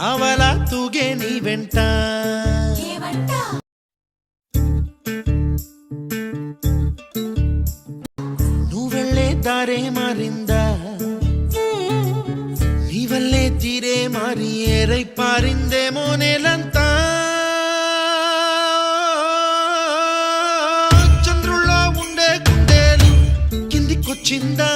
అవలా తూగే నీ వెంట నువ్వెళ్ళే దారే మారిందా నీవల్లే తీరే మారి ఏరై పారిందేమో నేలంతా చంద్రుల్లో ఉండే కుందేలు కిందికొచ్చిందా